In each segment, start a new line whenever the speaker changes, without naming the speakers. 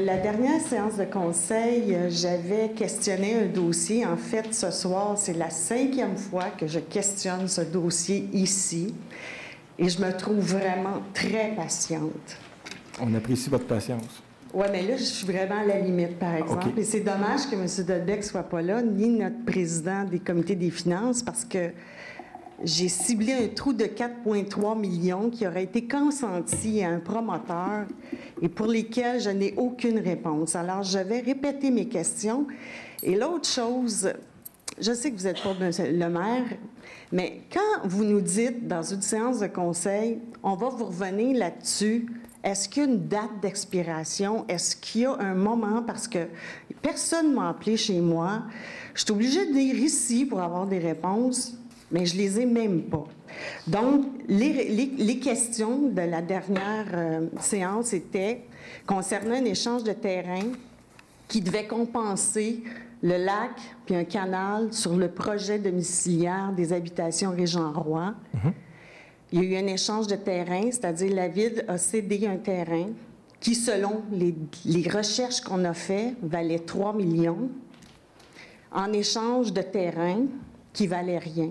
La dernière séance de conseil, j'avais questionné un dossier. En fait, ce soir, c'est la 5e fois que je questionne ce dossier ici. Et je me trouve vraiment très patiente.
On apprécie votre patience.
Oui, mais là, je suis vraiment à la limite, par exemple. Okay. Et c'est dommage que M. Delbecq ne soit pas là, ni notre président des comités des finances, parce que j'ai ciblé un trou de 4,3 millions qui aurait été consenti à un promoteur et pour lesquels je n'ai aucune réponse. Alors, je vais répéter mes questions. Et l'autre chose, je sais que vous n'êtes pas le maire, mais quand vous nous dites dans une séance de conseil, on va vous revenir là-dessus, est-ce qu'il y a une date d'expiration? Est-ce qu'il y a un moment? Parce que personne ne m'a appelé chez moi. Je suis obligée de venir ici pour avoir des réponses. Mais je ne les ai même pas. Donc, les questions de la dernière séance étaient concernant un échange de terrain qui devait compenser le lac puis un canal sur le projet domiciliaire des habitations Régent-Roy. Il y a eu un échange de terrain, c'est-à-dire la Ville a cédé un terrain qui, selon les recherches qu'on a faites, valait 3 millions en échange de terrain qui valait rien,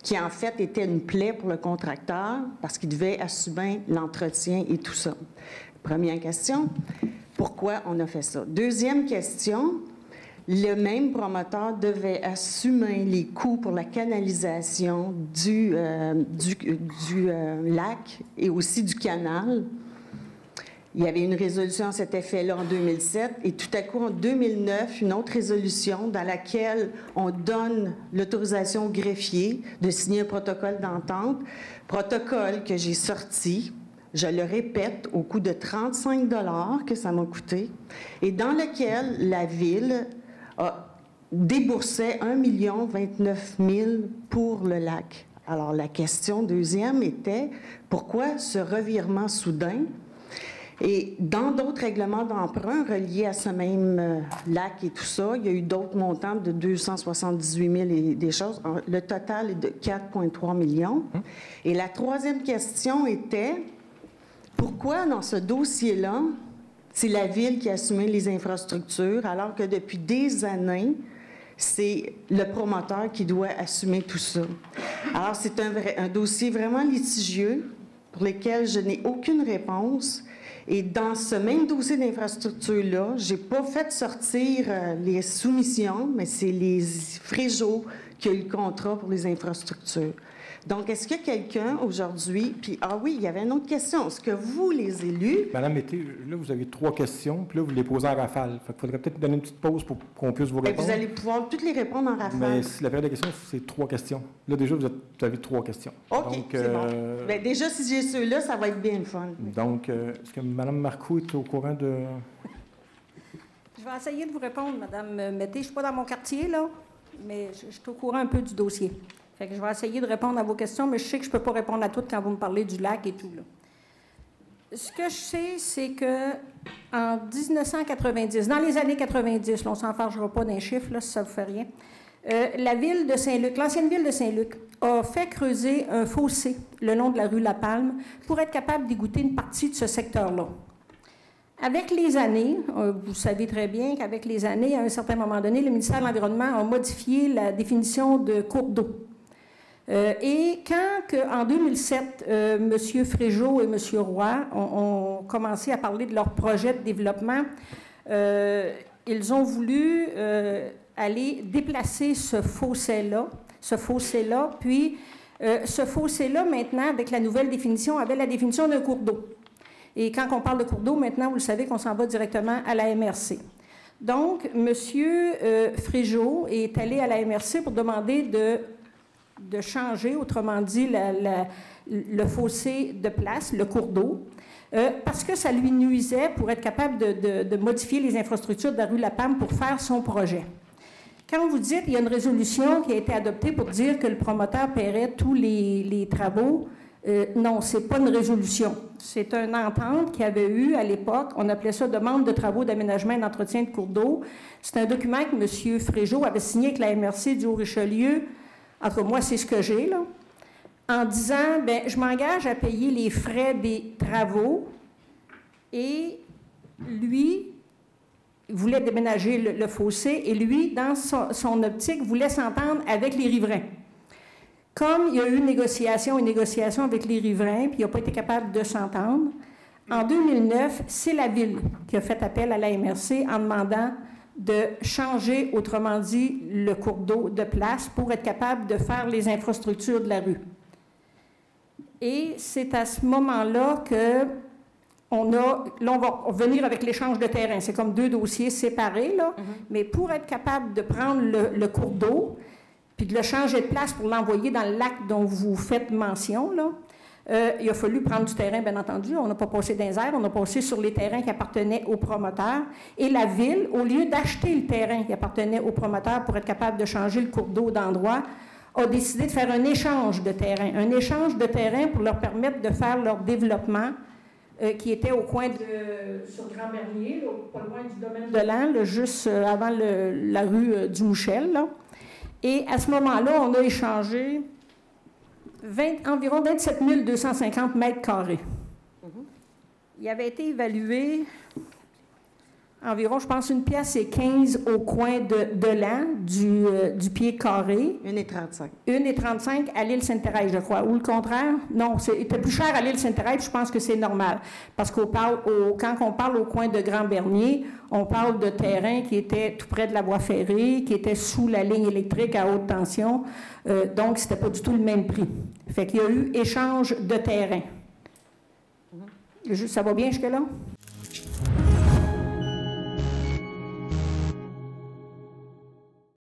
qui en fait était une plaie pour le contracteur parce qu'il devait assumer l'entretien et tout ça. Première question, pourquoi on a fait ça? Deuxième question, le même promoteur devait assumer les coûts pour la canalisation du lac et aussi du canal. Il y avait une résolution à cet effet-là en 2007 et tout à coup, en 2009, une autre résolution dans laquelle on donne l'autorisation au greffier de signer un protocole d'entente, protocole que j'ai sorti, je le répète, au coût de 35 $ que ça m'a coûté, et dans lequel la Ville déboursait 1 029 000 pour le lac. Alors, la question deuxième était, pourquoi ce revirement soudain? Et dans d'autres règlements d'emprunt reliés à ce même lac et tout ça, il y a eu d'autres montants de 278 000 et des choses. Le total est de 4,3 millions. Et la troisième question était, pourquoi dans ce dossier-là, c'est la Ville qui a assumé les infrastructures, alors que depuis des années, c'est le promoteur qui doit assumer tout ça. Alors, c'est un dossier vraiment litigieux pour lequel je n'ai aucune réponse. Et dans ce même dossier d'infrastructure-là, je n'ai pas fait sortir les soumissions, mais c'est les Fréjaux qui ont eu le contrat pour les infrastructures. Donc, est-ce qu'il y a quelqu'un aujourd'hui... Puis, ah oui, il y avait une autre question. Est-ce que vous, les élus...
Madame Mété, là, vous avez 3 questions, puis là, vous les posez en rafale. Fait qu'il faudrait peut-être donner une petite pause pour qu'on puisse vous répondre.
Vous allez pouvoir toutes les répondre en rafale.
Mais si la période de questions, c'est 3 questions. Là, déjà, vous avez 3 questions.
OK, c'est bon. Bien, déjà, si j'ai ceux-là, ça va être bien le fun.
Donc, est-ce que Mme Marcoux est au courant de...
Je vais essayer de vous répondre, Mme Mété. Je ne suis pas dans mon quartier, là, mais je suis au courant un peu du dossier. Fait que je vais essayer de répondre à vos questions, mais je sais que je ne peux pas répondre à toutes quand vous me parlez du lac et tout, là. Ce que je sais, c'est qu'en 1990, dans les années 90, là, on ne s'enfargera pas d'un chiffre, là, si ça ne vous fait rien, la ville de Saint-Luc, l'ancienne ville de Saint-Luc, a fait creuser un fossé le long de la rue La Palme pour être capable d'égoutter une partie de ce secteur-là. Avec les années, vous savez très bien qu'avec les années, à un certain moment donné, le ministère de l'Environnement a modifié la définition de cours d'eau. Et quand, en 2007, M. Fréjaux et M. Roy ont commencé à parler de leur projet de développement, ils ont voulu aller déplacer ce fossé-là, puis ce fossé-là, maintenant, avec la nouvelle définition, avait la définition d'un cours d'eau. Et quand on parle de cours d'eau, maintenant, vous le savez qu'on s'en va directement à la MRC. Donc, M. Fréjaux est allé à la MRC pour demander de changer, autrement dit, le fossé de place, le cours d'eau, parce que ça lui nuisait pour être capable de modifier les infrastructures de la rue La Palme pour faire son projet. Quand vous dites qu'il y a une résolution qui a été adoptée pour dire que le promoteur paierait tous les travaux, non, ce n'est pas une résolution. C'est une entente qu'il y avait eu à l'époque. On appelait ça « Demande de travaux d'aménagement et d'entretien de cours d'eau ». C'est un document que M. Fréjaux avait signé avec la MRC du Haut-Richelieu. En tout cas, moi, c'est ce que j'ai, là. En disant, bien, je m'engage à payer les frais des travaux et lui, voulait déménager le fossé et lui, dans son optique, voulait s'entendre avec les riverains. Comme il y a eu une négociation avec les riverains, puis il n'a pas été capable de s'entendre, en 2009, c'est la Ville qui a fait appel à la MRC en demandant de changer, autrement dit, le cours d'eau de place pour être capable de faire les infrastructures de la rue. Et c'est à ce moment-là que on va venir avec l'échange de terrain. C'est comme deux dossiers séparés, là. Mais pour être capable de prendre le cours d'eau, puis de le changer de place pour l'envoyer dans le lac dont vous faites mention, là, il a fallu prendre du terrain, bien entendu. On n'a pas passé dans les airs, on a passé sur les terrains qui appartenaient aux promoteurs. Et la Ville, au lieu d'acheter le terrain qui appartenait aux promoteurs pour être capable de changer le cours d'eau d'endroit, a décidé de faire un échange de terrain. Un échange de terrain pour leur permettre de faire leur développement qui était au coin sur Grand-Bernier, pas loin du domaine de l'An, juste avant la rue du Mouchel. Là. Et à ce moment-là, on a échangé environ 27 250 mètres carrés. Il avait été évalué environ, je pense, 1,15 $ au coin de l'An, du pied carré.
1,35
$. 1,35 à l'île Sainte-Thérèse, je crois. Ou le contraire? Non, c'était plus cher à l'île Sainte-Thérèse, je pense que c'est normal. Parce quand on parle au coin de Grand-Bernier, on parle de terrain qui était tout près de la voie ferrée, qui était sous la ligne électrique à haute tension. Donc, c'était pas du tout le même prix. Fait qu'il y a eu échange de terrain. Ça va bien jusque-là?